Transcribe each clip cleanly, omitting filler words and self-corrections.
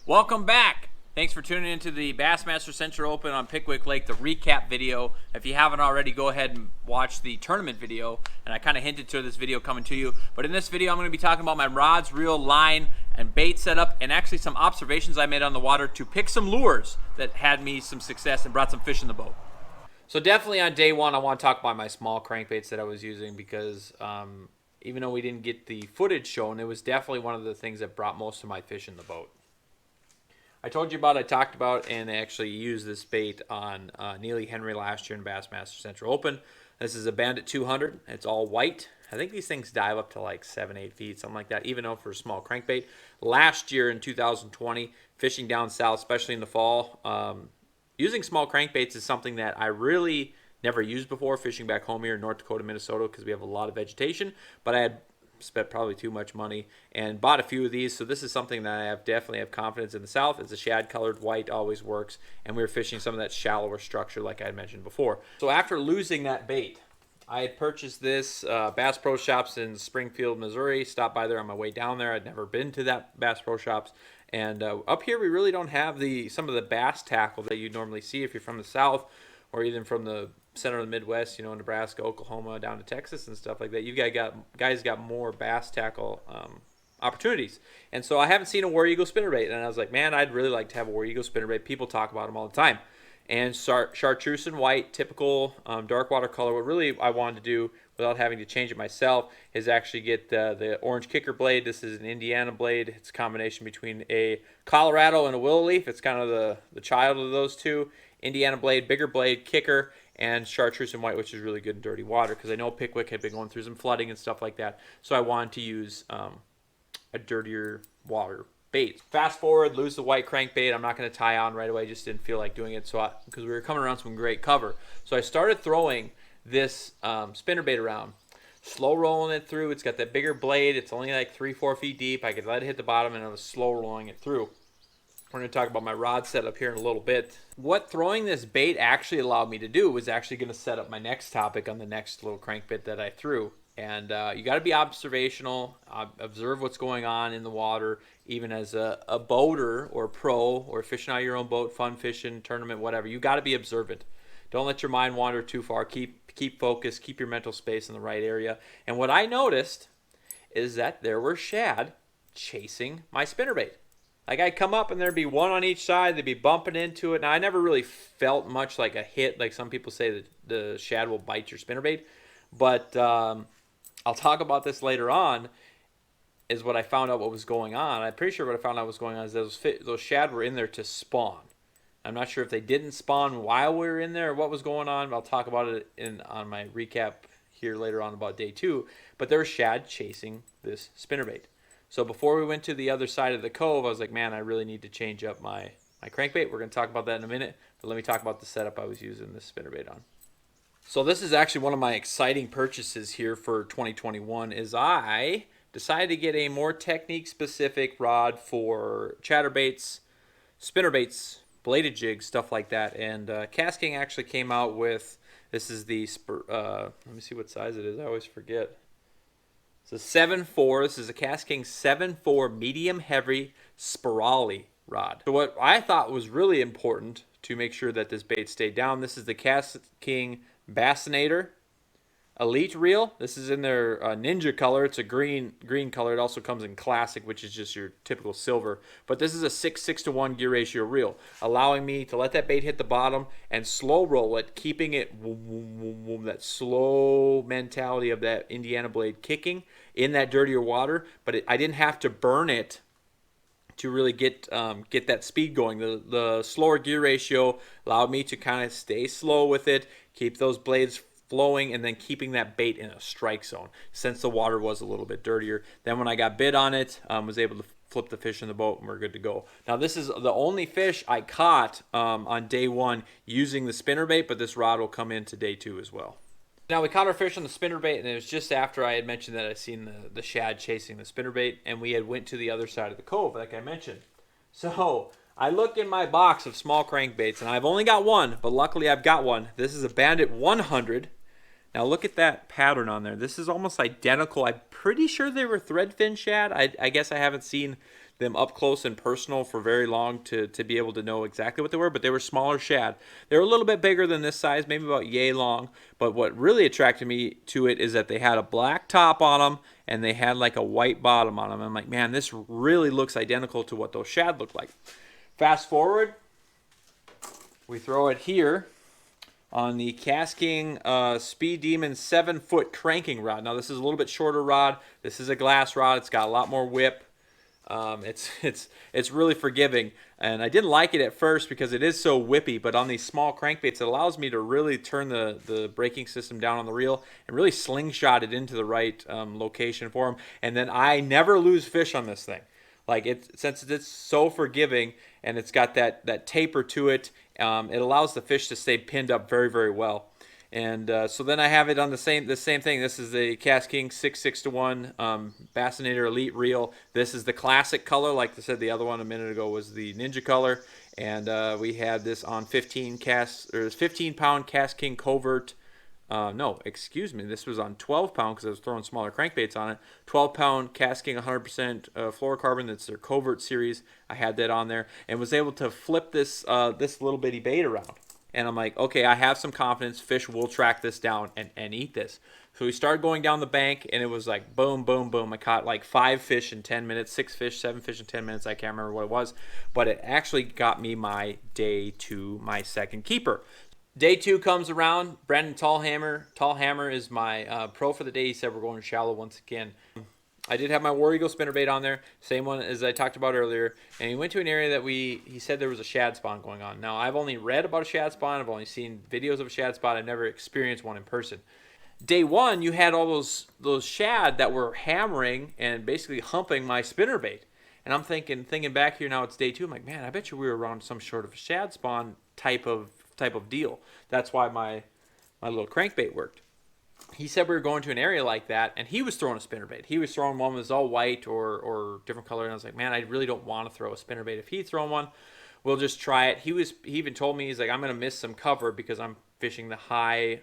Welcome back. Thanks for tuning into the Bassmaster Open on Pickwick Lake, the recap video. If you haven't already, go ahead and watch the tournament video. And I kind of hinted to this video coming to you. But in this video, I'm going to be talking about my rods, reel, line, and bait setup, and actually some observations I made on the water to pick some lures that had me some success and brought some fish in the boat. So definitely on day one, I want to talk about my small crankbaits that I was using because even though we didn't get the footage shown, it was definitely one of the things that brought most of my fish in the boat. I talked about, and actually used this bait on Neely Henry last year in Bassmaster Open. This is a Bandit 200. It's all white. I think these things dive up to like 7-8 feet, something like that, even though for a small crankbait. Last year in 2020, fishing down south, especially in the fall, using small crankbaits is something that I really never used before fishing back home here in North Dakota, Minnesota, because we have a lot of vegetation, but I had spent probably too much money and bought a few of these. So this is something that I definitely have confidence in the south. It's a shad colored white, always works, and we were fishing some of that shallower structure like I had mentioned before. So after losing that bait, I had purchased this Bass Pro Shops in Springfield, Missouri. Stopped by there on my way down there. I'd never been to that Bass Pro Shops. And up here we really don't have some of the bass tackle that you normally see if you're from the south or even from the center of the Midwest, Nebraska, Oklahoma, down to Texas and stuff like that. You guys got more bass tackle opportunities. And so I haven't seen a War Eagle spinnerbait. And I was like, man, I'd really like to have a War Eagle spinnerbait. People talk about them all the time. And chartreuse and white, typical dark water color. What really I wanted to do without having to change it myself is actually get the orange kicker blade. This is an Indiana blade. It's a combination between a Colorado and a willow leaf. It's kind of the child of those two. Indiana blade, bigger blade, kicker, and chartreuse and white, which is really good in dirty water because I know Pickwick had been going through some flooding and stuff like that. So I wanted to use a dirtier water bait. Fast forward, lose the white crankbait. I'm not going to tie on right away. Just didn't feel like doing it because we were coming around some great cover. So I started throwing this spinnerbait around, slow rolling it through. It's got that bigger blade. It's only like 3-4 feet deep. I could let it hit the bottom, and I was slow rolling it through. We're going to talk about my rod setup here in a little bit. What throwing this bait actually allowed me to do was actually going to set up my next topic on the next little crankbait that I threw. And you got to be observational, observe what's going on in the water, even as a boater or pro or fishing out your own boat, fun fishing, tournament, whatever. You got to be observant. Don't let your mind wander too far. Keep focused. Keep your mental space in the right area. And what I noticed is that there were shad chasing my spinnerbait. Like I'd come up and there'd be one on each side. They'd be bumping into it. Now I never really felt much like a hit. Like some people say that the shad will bite your spinnerbait. But I'll talk about this later on, is what I found out what was going on. I'm pretty sure what I found out was going on is those shad were in there to spawn. I'm not sure if they didn't spawn while we were in there or what was going on. I'll talk about it on my recap here later on about day 2. But there was shad chasing this spinnerbait. So before we went to the other side of the cove, I was like, man, I really need to change up my crankbait. We're going to talk about that in a minute. But let me talk about the setup I was using this spinnerbait on. So this is actually one of my exciting purchases here for 2021 is I decided to get a more technique-specific rod for chatterbaits, spinnerbaits, bladed jigs, stuff like that. And Casking actually came out with, this is the, let me see what size it is. I always forget. It's a 7.4. This is a Casking 7.4 medium heavy spirale rod. So what I thought was really important to make sure that this bait stayed down, this is the Casking Bassinator Elite Reel. This is in their ninja color. It's a green color. It also comes in classic, which is just your typical silver. But this is a 6:1 gear ratio reel, allowing me to let that bait hit the bottom and slow roll it, keeping it that slow mentality of that Indiana blade kicking in that dirtier water. But I didn't have to burn it to really get that speed going. The slower gear ratio allowed me to kind of stay slow with it, keep those blades flowing, and then keeping that bait in a strike zone since the water was a little bit dirtier. Then when I got bit on it, was able to flip the fish in the boat, and we're good to go. Now this is the only fish I caught on day 1 using the spinnerbait, but this rod will come into day 2 as well. Now we caught our fish on the spinnerbait, and it was just after I had mentioned that I seen the shad chasing the spinnerbait, and we had went to the other side of the cove, like I mentioned. So I look in my box of small crankbaits, and I've only got one, but luckily I've got one. This is a Bandit 100. Now look at that pattern on there. This is almost identical. I'm pretty sure they were threadfin shad. I guess I haven't seen them up close and personal for very long to be able to know exactly what they were, but they were smaller shad. They were a little bit bigger than this size, maybe about yay long, but what really attracted me to it is that they had a black top on them and they had like a white bottom on them. I'm like, man, this really looks identical to what those shad look like. Fast forward, we throw it here on the KastKing Speed Demon 7-foot cranking rod. Now this is a little bit shorter rod. This is a glass rod. It's got a lot more whip. It's really forgiving, and I didn't like it at first because it is so whippy, but on these small crankbaits it allows me to really turn the braking system down on the reel and really slingshot it into the right location for them, and then I never lose fish on this thing. Like, since it's so forgiving and it's got that taper to it, it allows the fish to stay pinned up very, very well. And so then I have it on the same thing. This is the KastKing 6:6:1 Bassinator Elite reel. This is the classic color. Like I said, the other one a minute ago was the Ninja color. And we had this on 15-pound KastKing Covert. No, excuse me. This was on 12-pound because I was throwing smaller crankbaits on it. 12-pound KastKing 100% fluorocarbon. That's their Covert series. I had that on there and was able to flip this little bitty bait around. And I'm like, okay, I have some confidence. Fish will track this down and eat this. So we started going down the bank, and it was like boom, boom, boom. I caught like 5 fish in 10 minutes, 6 fish, 7 fish in 10 minutes. I can't remember what it was. But it actually got me my day 2, my second keeper. Day 2 comes around. Brandon Tallhammer is my pro for the day. He said we're going shallow once again. I did have my War Eagle spinnerbait on there, same one as I talked about earlier, and we went to an area that he said there was a shad spawn going on. Now, I've only read about a shad spawn, I've only seen videos of a shad spawn, I've never experienced one in person. Day 1, you had all those shad that were hammering and basically humping my spinnerbait. And I'm thinking back here now, it's day 2, I'm like, man, I bet you we were around some sort of a shad spawn type of deal. That's why my little crankbait worked. He said we were going to an area like that, and he was throwing a spinnerbait. He was throwing one that was all white or different color, and I was like, man, I really don't want to throw a spinnerbait. If he's throwing one, we'll just try it. He even told me, he's like, I'm going to miss some cover because I'm fishing the high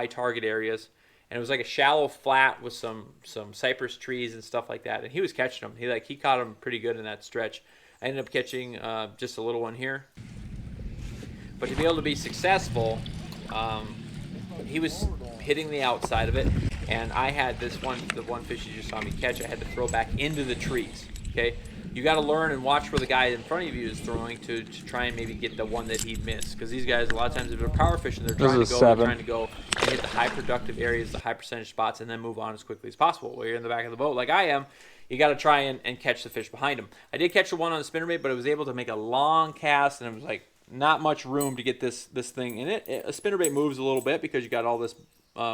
target areas, and it was like a shallow flat with some cypress trees and stuff like that, and he was catching them. He caught them pretty good in that stretch. I ended up catching just a little one here, but to be able to be successful, he was hitting the outside of it, and I had the one fish you just saw me catch, I had to throw back into the trees. Okay, you got to learn and watch where the guy in front of you is throwing to try and maybe get the one that he missed, because these guys a lot of times if they're power fishing, they're trying to go and hit the high productive areas, the high percentage spots, and then move on as quickly as possible. While you're in the back of the boat like I am, you got to try and catch the fish behind him. I did catch the one on the spinnerbait, but I was able to make a long cast, and it was like not much room to get this thing in it. A spinnerbait moves a little bit because you got all this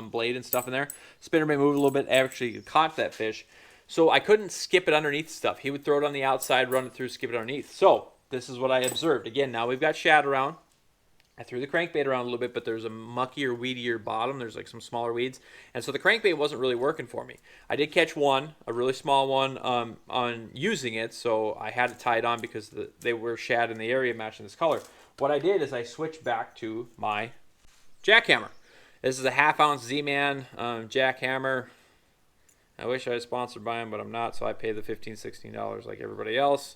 blade and stuff in there. Spinnerbait moved a little bit, actually caught that fish. So I couldn't skip it underneath stuff. He would throw it on the outside, run it through, skip it underneath. So this is what I observed. Again, now we've got shad around. I threw the crankbait around a little bit, but there's a muckier, weedier bottom. There's like some smaller weeds. And so the crankbait wasn't really working for me. I did catch one, a really small one, on using it. So I had it tied on because they were shad in the area matching this color. What I did is I switched back to my jackhammer. This is a 1/2 ounce Z-Man jackhammer. I wish I was sponsored by them, but I'm not, so I pay the $15, $16 like everybody else.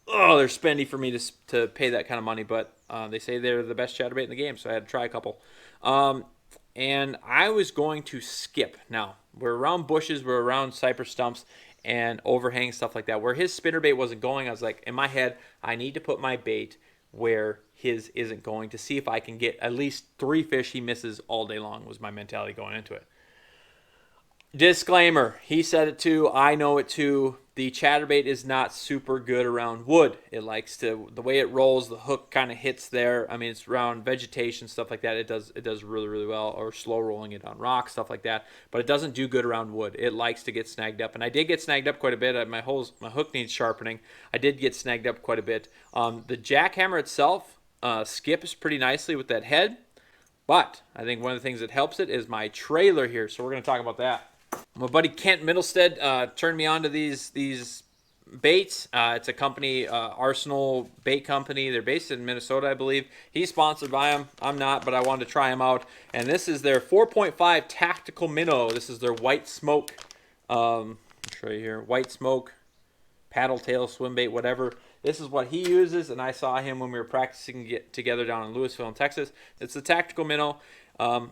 Oh, they're spendy for me to pay that kind of money, but they say they're the best chatterbait in the game, so I had to try a couple. And I was going to skip. Now, we're around bushes, we're around cypress stumps, and overhangs, stuff like that. Where his spinnerbait wasn't going, I was like, in my head, I need to put my bait where his isn't going to see if I can get at least 3 fish he misses all day long, was my mentality going into it. Disclaimer, he said it too, I know it too. The chatterbait is not super good around wood. It likes to, the way it rolls, the hook kind of hits there. I mean, it's around vegetation, stuff like that. It does really, really well, or slow rolling it on rocks, stuff like that. But it doesn't do good around wood. It likes to get snagged up. And I did get snagged up quite a bit. My hook needs sharpening. I did get snagged up quite a bit. The jackhammer itself skips pretty nicely with that head. But I think one of the things that helps it is my trailer here. So we're going to talk about that. My buddy Kent Middlestead turned me on to these baits. It's a company, Arsenal Bait Company. They're based in Minnesota, I believe. He's sponsored by them. I'm not, but I wanted to try them out. And this is their 4.5 Tactical Minnow. This is their white smoke. I'll show you here. White smoke paddle tail, swim bait, whatever. This is what he uses, and I saw him when we were practicing together down in Louisville, in Texas. It's the Tactical Minnow.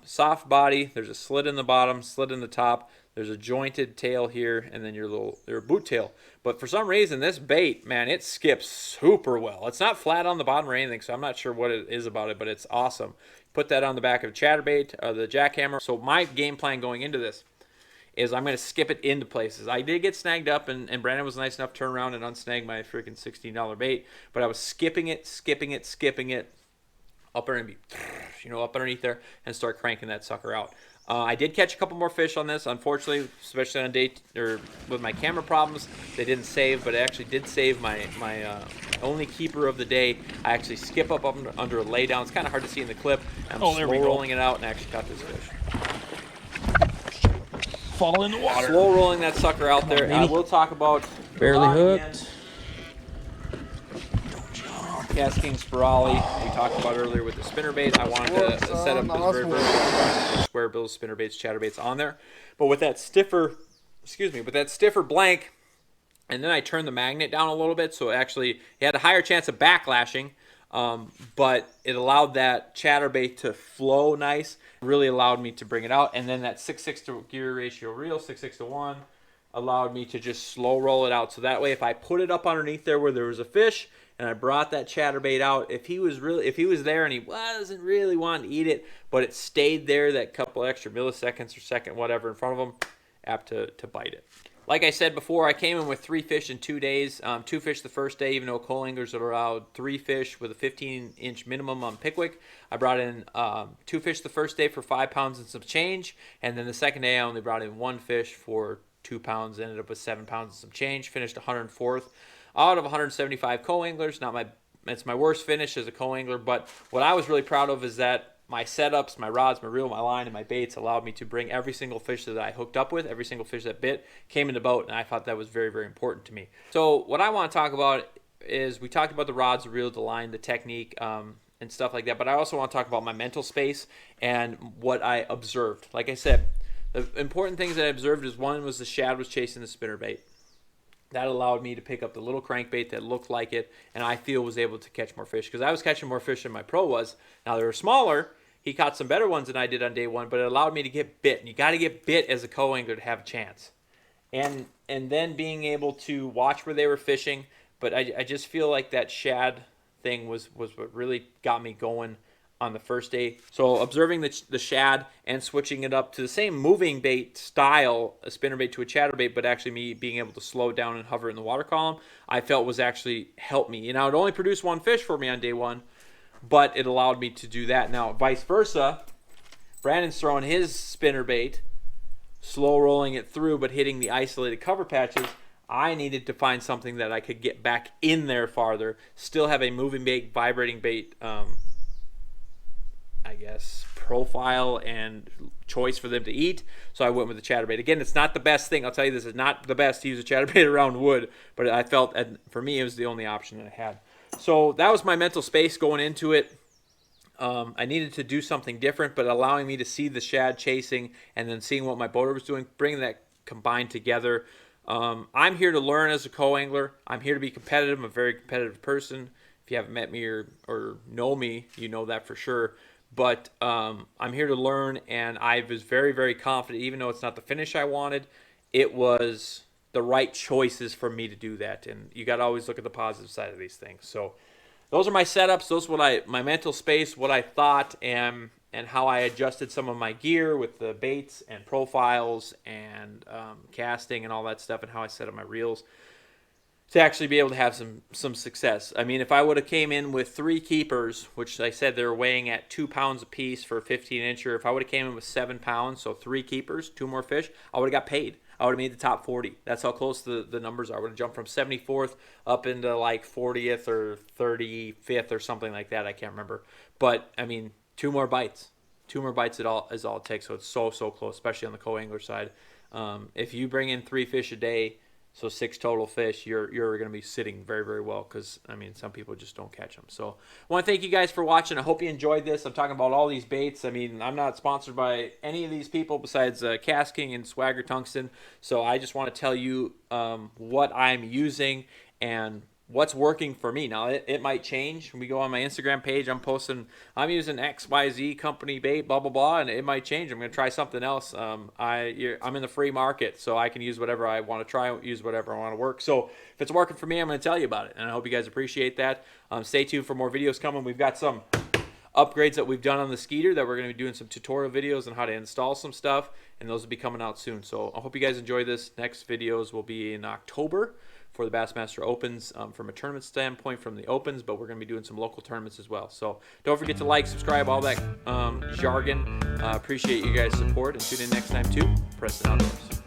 Soft body. There's a slit in the bottom, slit in the top. There's a jointed tail here, and then your boot tail. But for some reason, this bait, man, it skips super well. It's not flat on the bottom or anything, so I'm not sure what it is about it, but it's awesome. Put that on the back of a chatterbait, the jackhammer. So my game plan going into this is I'm going to skip it into places. I did get snagged up, and Brandon was nice enough to turn around and unsnag my freaking $16 bait, but I was skipping it up underneath there and start cranking that sucker out. I did catch a couple more fish on this. Unfortunately, especially on with my camera problems, they didn't save, but it actually did save my only keeper of the day. I actually skip up under a laydown. It's kind of hard to see in the clip. I'm slow rolling it out and actually caught this fish. Fall in the water. Slow rolling that sucker out there. I will talk about barely hooked. Casting Spirali, we talked about earlier with the spinnerbait. I wanted to set up this very square bill spinnerbaits, chatterbaits on there. But with that stiffer, blank, and then I turned the magnet down a little bit, so it had a higher chance of backlashing, but it allowed that chatterbait to flow nice, really allowed me to bring it out. And then that 6:6 to gear ratio reel, 6:6 to 1, allowed me to just slow roll it out. So that way, if I put it up underneath there where there was a fish, and I brought that chatterbait out, if he was there and he wasn't really wanting to eat it, but it stayed there that couple extra milliseconds or second, whatever, in front of him, apt to bite it. Like I said before, I came in with 3 fish in 2 days. 2 fish the first day, even though coal anglers are allowed 3 fish with a 15-inch minimum on Pickwick. I brought in 2 fish the first day for 5 pounds and some change, and then the second day I only brought in 1 fish for 2 pounds, ended up with 7 pounds and some change, finished 104th. Out of 175 co-anglers. It's my worst finish as a co-angler, but what I was really proud of is that my setups, my rods, my reel, my line, and my baits allowed me to bring every single fish that I hooked up with, every single fish that bit, came in the boat, and I thought that was very, very important to me. So what I want to talk about is, we talked about the rods, the reel, the line, the technique, and stuff like that, but I also want to talk about my mental space and what I observed. Like I said, the important things that I observed is, one was the shad was chasing the spinnerbait. That allowed me to pick up the little crankbait that looked like it, and I feel was able to catch more fish, because I was catching more fish than my pro was. Now, they were smaller. He caught some better ones than I did on day one, but it allowed me to get bit. And you got to get bit as a co-angler to have a chance. And then being able to watch where they were fishing. But I just feel like that shad thing was what really got me going on the first day. So observing the shad and switching it up to the same moving bait style, a spinnerbait to a chatterbait, but actually me being able to slow down and hover in the water column, I felt was actually helped me. You know, it only produced 1 fish for me on day 1, but it allowed me to do that. Now, vice versa, Brandon's throwing his spinnerbait, slow rolling it through, but hitting the isolated cover patches. I needed to find something that I could get back in there farther, still have a moving bait, vibrating bait, I guess, profile and choice for them to eat. So I went with the chatterbait. Again, it's not the best thing. I'll tell you this, is not the best to use a chatterbait around wood, but I felt, for me, it was the only option that I had. So that was my mental space going into it. I needed to do something different, but allowing me to see the shad chasing and then seeing what my boater was doing, bringing that combined together. I'm here to learn as a co-angler. I'm here to be competitive. I'm a very competitive person. If you haven't met me or know me, you know that for sure. But I'm here to learn, and I was very, very confident, even though it's not the finish I wanted, it was the right choices for me to do that. And you got to always look at the positive side of these things. So those are my setups. Those are my mental space, what I thought, and how I adjusted some of my gear with the baits and profiles and casting and all that stuff, and how I set up my reels to actually be able to have some success. I mean, if I would have came in with 3 keepers, which I said they're weighing at 2 pounds a piece for a 15-incher, if I would have came in with 7 pounds, so 3 keepers, 2 more fish, I would have got paid. I would have made the top 40. That's how close the numbers are. I would have jumped from 74th up into like 40th or 35th or something like that. I can't remember. But, I mean, 2 more bites. 2 more bites is all it takes. So it's so close, especially on the co-angler side. If you bring in 3 fish a day, so 6 total fish, you're going to be sitting very, very well, because, I mean, some people just don't catch them. So I want to thank you guys for watching. I hope you enjoyed this. I'm talking about all these baits. I mean, I'm not sponsored by any of these people besides Cast King and Swagger Tungsten. So I just want to tell you what I'm using and what's working for me. Now, it might change. When we go on my Instagram page, I'm posting, I'm using XYZ company bait, blah, blah, blah, and it might change. I'm going to try something else. I'm in the free market, so I can use whatever I want to try, use whatever I want to work. So if it's working for me, I'm going to tell you about it, and I hope you guys appreciate that. Stay tuned for more videos coming. We've got some upgrades that we've done on the Skeeter that we're going to be doing some tutorial videos on how to install some stuff, and those will be coming out soon. So I hope you guys enjoy this. Next videos will be in October for the Bassmaster Opens, from a tournament standpoint, from the Opens, but we're going to be doing some local tournaments as well. So don't forget to like, subscribe, all that jargon. Appreciate you guys' support, and tune in next time to Preston Outdoors.